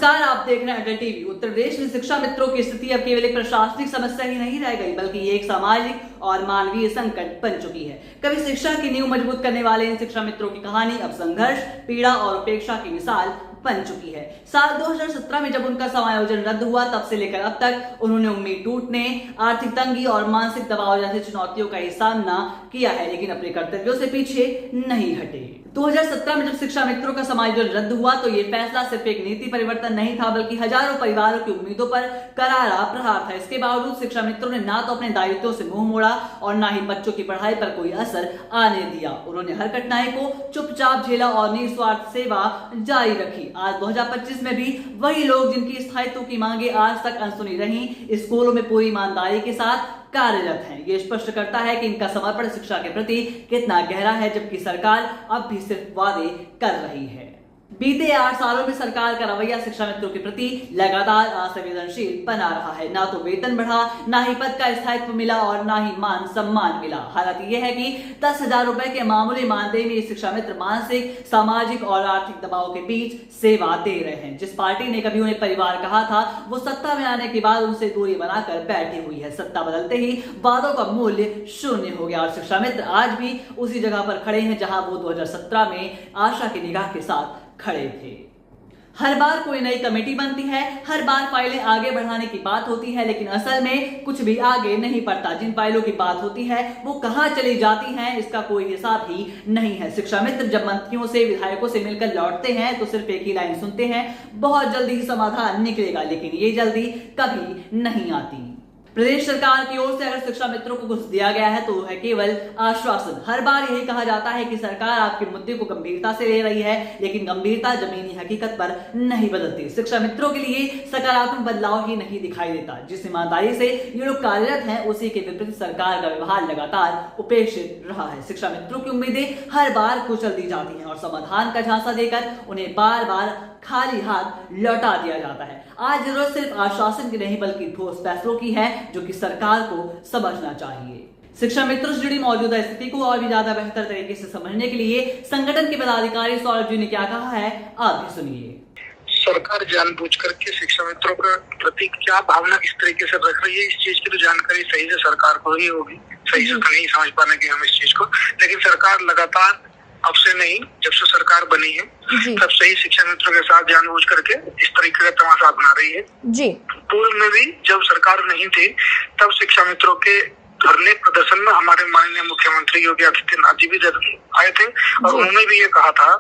नमस्कार, आप देख रहे हैं अटल टीवी। उत्तर प्रदेश में शिक्षा मित्रों की स्थिति अब केवल एक प्रशासनिक समस्या ही नहीं रह गई, बल्कि ये एक सामाजिक और मानवीय संकट बन चुकी है। कभी शिक्षा की नींव मजबूत करने वाले इन शिक्षा मित्रों की कहानी अब संघर्ष, पीड़ा और उपेक्षा की मिसाल बन चुकी है। साल 2017 में जब उनका समायोजन रद्द हुआ, तब से लेकर अब तक उन्होंने उम्मीद टूटने, आर्थिक तंगी और मानसिक दबाव जैसी चुनौतियों का ही सामना किया है, लेकिन अपने कर्तव्यों से पीछे नहीं हटे। 2017 में जब शिक्षा मित्रों का समायोजन रद्द हुआ, तो ये फैसला सिर्फ एक नीति परिवर्तन नहीं था, बल्कि हजारों परिवारों की उम्मीदों पर करारा प्रहार था। इसके बावजूद शिक्षा मित्रों ने ना तो अपने दायित्वों से मुंह मोड़ा और ना ही बच्चों की पढ़ाई पर कोई असर आने दिया। उन्होंने हर कठिनाई को चुपचाप झेला और निस्वार्थ सेवा जारी रखी। आज 2025 में भी वही लोग जिनकी स्थायित्व की मांगे आज तक अनसुनी रही, स्कूलों में पूरी ईमानदारी के साथ कार्यरत हैं। ये स्पष्ट करता है कि इनका समर्पण शिक्षा के प्रति कितना गहरा है, जबकि सरकार अब भी सिर्फ वादे कर रही है। बीते 8 सालों में सरकार का रवैया शिक्षा मित्रों के प्रति लगातार असंवेदनशील बना रहा है। ना तो वेतन बढ़ा, ना ही पद का स्थायित्व मिला और ना ही मान सम्मान मिला। हालत यह है कि 10,000 रुपए के मामूली मानदेय में शिक्षा मित्र मानसिक, सामाजिक और आर्थिक दबाव के बीच सेवा दे रहे हैं। जिस पार्टी ने कभी उन्हें परिवार कहा था, वो सत्ता में आने के बाद उनसे दूरी बनाकर बैठी हुई है। सत्ता बदलते ही वादों का मूल्य शून्य हो गया और शिक्षा मित्र आज भी उसी जगह पर खड़े हैं जहां वो 2017 में आशा की निगाह के साथ खड़े थे। हर बार कोई नई कमेटी बनती है, हर बार फाइलें आगे बढ़ाने की बात होती है, लेकिन असल में कुछ भी आगे नहीं बढ़ता। जिन फाइलों की बात होती है वो कहां चली जाती हैं, इसका कोई हिसाब ही नहीं है। शिक्षा मित्र जब मंत्रियों से, विधायकों से मिलकर लौटते हैं तो सिर्फ एक ही लाइन सुनते हैं, बहुत जल्दी ही समाधान निकलेगा, लेकिन ये जल्दी कभी नहीं आती। प्रदेश सरकार की ओर से अगर शिक्षा मित्रों को कुछ दिया गया है तो वो है केवल आश्वासन। हर बार यही कहा जाता है कि सरकार आपके मुद्दे को गंभीरता से ले रही है, लेकिन गंभीरता जमीनी हकीकत पर नहीं बदलती। शिक्षा मित्रों के लिए सकारात्मक बदलाव ही नहीं दिखाई देता। जिस ईमानदारी से ये लोग कार्यरत हैं, उसी के विपरीत सरकार का व्यवहार लगातार उपेक्षित रहा है। शिक्षा मित्रों की उम्मीदें हर बार कुचल दी जाती हैं और समाधान का झांसा देकर उन्हें बार बार खाली हाथ लौटा दिया जाता है। आज जरूरत सिर्फ आश्वासन की नहीं, बल्कि ठोस फैसलों की है, जो कि सरकार को समझना चाहिए। शिक्षा मित्रों से जुड़ी मौजूदा स्थिति को और भी ज्यादा बेहतर तरीके से समझने के लिए संगठन के पदाधिकारी सौरभ जी ने क्या कहा है, आप भी सुनिए। सरकार जानबूझ करके शिक्षा मित्रों के प्रति क्या भावना किस तरीके से रख रही है, इस चीज की तो जानकारी सही से सरकार को ही होगी। सही से तो नहीं समझ पाने की हम इस चीज को, लेकिन सरकार लगातार, अब से नहीं, जब से सरकार बनी है तब से ही शिक्षा मित्रों के साथ जानबूझ करके इस तरीके का तमाशा बना रही है जी। पूर्व में भी जब सरकार नहीं थी, तब शिक्षा मित्रों के धरने प्रदर्शन में हमारे माननीय मुख्यमंत्री योगी आदित्यनाथ जी भी आए थे और उन्होंने भी ये कहा था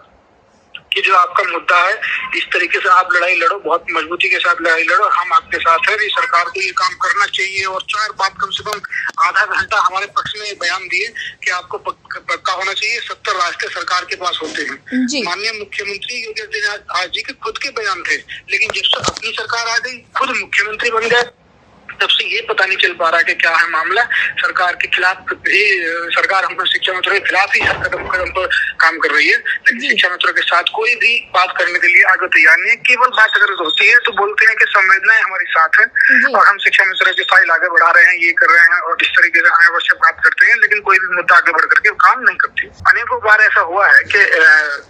कि जो आपका मुद्दा है, इस तरीके से आप लड़ाई लड़ो, बहुत मजबूती के साथ लड़ाई लड़ो, हम आपके साथ हैं। सरकार को ये काम करना चाहिए और 4 बात कम से कम आधा घंटा हमारे पक्ष में बयान दिए कि आपको पक्का होना चाहिए। 70 रास्ते सरकार के पास होते हैं। माननीय मुख्यमंत्री योगी आदित्यनाथ जी के खुद के बयान थे, लेकिन जब से अपनी सरकार आ गई, खुद मुख्यमंत्री बन गए, तब से ये पता नहीं चल पा रहा कि क्या है मामला। सरकार के खिलाफ भी सरकार हम शिक्षा मित्रों के खिलाफ ही हर कदम पर काम कर रही है, लेकिन शिक्षा मित्रों के साथ कोई भी बात करने के लिए आगे तैयार नहीं है। केवल बात अगर होती है तो बोलते हैं कि संवेदनाएं हमारे साथ है और हम शिक्षा मित्रों की फाइल आगे बढ़ा रहे हैं, ये कर रहे हैं और इस तरीके से अनावश्यक बात करते हैं, लेकिन कोई भी मुद्दा आगे बढ़ करके काम नहीं करती। अनेकों बार ऐसा हुआ है कि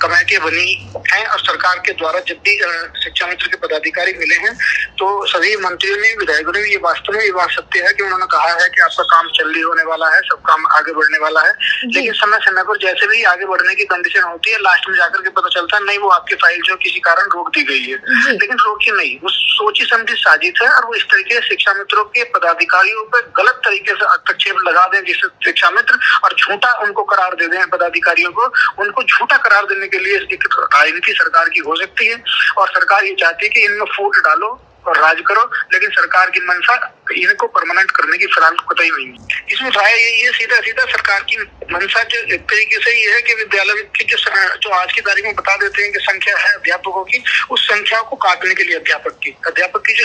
कमेटियां बनी है और सरकार के द्वारा जब भी शिक्षा मित्र के पदाधिकारी मिले हैं तो सभी मंत्रियों ने, विधायकों ने वास्तव में ये बात सत्य है कि उन्होंने कहा है कि आपका काम जल्दी होने वाला है, सब काम आगे बढ़ने वाला है, लेकिन समय समय पर जैसे भी आगे बढ़ने की कंडीशन होती है, लास्ट में जाकर के पता चलता है नहीं, वो आपकी फाइल जो किसी कारण रोक दी गई है, लेकिन रोकी नहीं, वो सोची समझी साजिश है और वो इस तरीके से शिक्षा मित्रों के पदाधिकारियों पर गलत तरीके से हस्तक्षेप लगा दें, जिससे शिक्षा मित्र और झूठा उनको करार दे दें, पदाधिकारियों को उनको झूठा करार देने के लिए एक राजनीति सरकार की हो सकती है और सरकार ये चाहती है कि इनमें फूट डालो और राज करो, लेकिन सरकार की मंशा इनको परमानेंट करने की फिलहाल कतई नहीं है। इसमें ये सीधा सरकार की मंशा जो एक तरीके से ये है कि विद्यालय की जो आज की तारीख में बता देते हैं कि संख्या है अध्यापकों की, उस संख्या को काटने के लिए अध्यापक की जो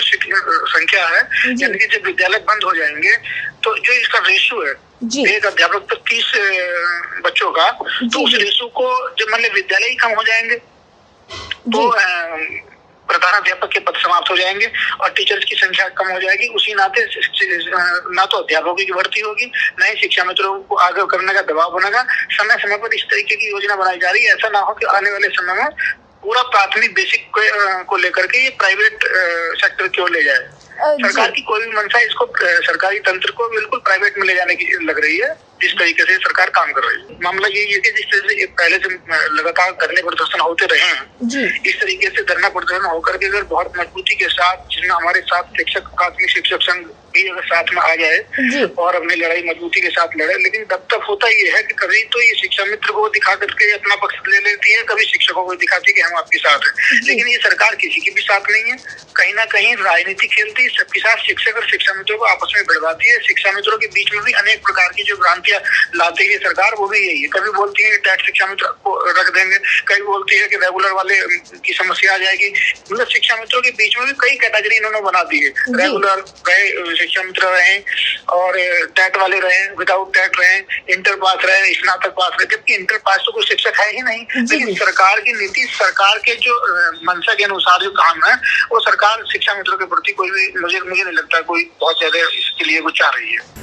संख्या है, यानी कि जब विद्यालय बंद हो जाएंगे तो जो इसका रेशियो है एक अध्यापक पर 30 बच्चों का, तो उस रेशियो को जब मान विद्यालय ही कम हो जाएंगे तो प्रधानाध्यापक के पद समाप्त हो जाएंगे और टीचर्स की संख्या कम हो जाएगी। उसी नाते ना तो अध्यापकों की भर्ती होगी, न ही शिक्षा मित्रों को आगे करने का दबाव बनेगा। समय समय पर इस तरीके की योजना बनाई जा रही है, ऐसा ना हो कि आने वाले समय में पूरा प्राथमिक बेसिक को लेकर के ये प्राइवेट सेक्टर क्यों ले जाए? सरकार की कोई भी मंशा इसको सरकारी तंत्र को बिल्कुल प्राइवेट में ले जाने की लग रही है, जिस तरीके से सरकार काम कर रही है। मामला यही है कि जिस तरह से पहले से लगातार धरने प्रदर्शन होते रहे हैं, इस तरीके से धरना प्रदर्शन होकर के अगर बहुत मजबूती के साथ, जिसमें हमारे साथ शिक्षक प्राथमिक शिक्षक संघ भी अगर साथ में आ जाए और अपनी लड़ाई मजबूती के साथ लड़े, लेकिन तब तक होता ये है कि कभी तो ये शिक्षा मित्र को दिखा करके अपना पक्ष ले लेती है, कभी शिक्षकों को दिखाती है कि हम आपके साथ हैं, लेकिन ये सरकार किसी के भी साथ नहीं है। कहीं ना कहीं राजनीति खेलती है, सबके साथ शिक्षक और शिक्षा मित्रों को आपस में भिड़वाती है। शिक्षा मित्रों के बीच में भी अनेक प्रकार की जो भ्रांतियां लाती है सरकार, वो भी यही है। कभी बोलती है कि टेट शिक्षा मित्र को रख देंगे, कभी बोलती है कि रेगुलर वाले की समस्या आ जाएगी। मतलब शिक्षा मित्रों के बीच में भी कई कैटेगरी इन्होंने बना दी है, रेगुलर रहे शिक्षा मित्र रहे और टेट वाले रहे, विदाउट टेट रहे, इंटर पास रहे, स्नातक पास रहे, जबकि इंटर पास तो कोई शिक्षक है ही नहीं। लेकिन सरकार की नीति, सरकार के जो मंशा के अनुसार जो काम है, वो सरकार शिक्षा मित्रों के प्रति कोई भी मुझे नहीं लगता कोई बहुत ज्यादा इसके लिए कुछ चाह रही है।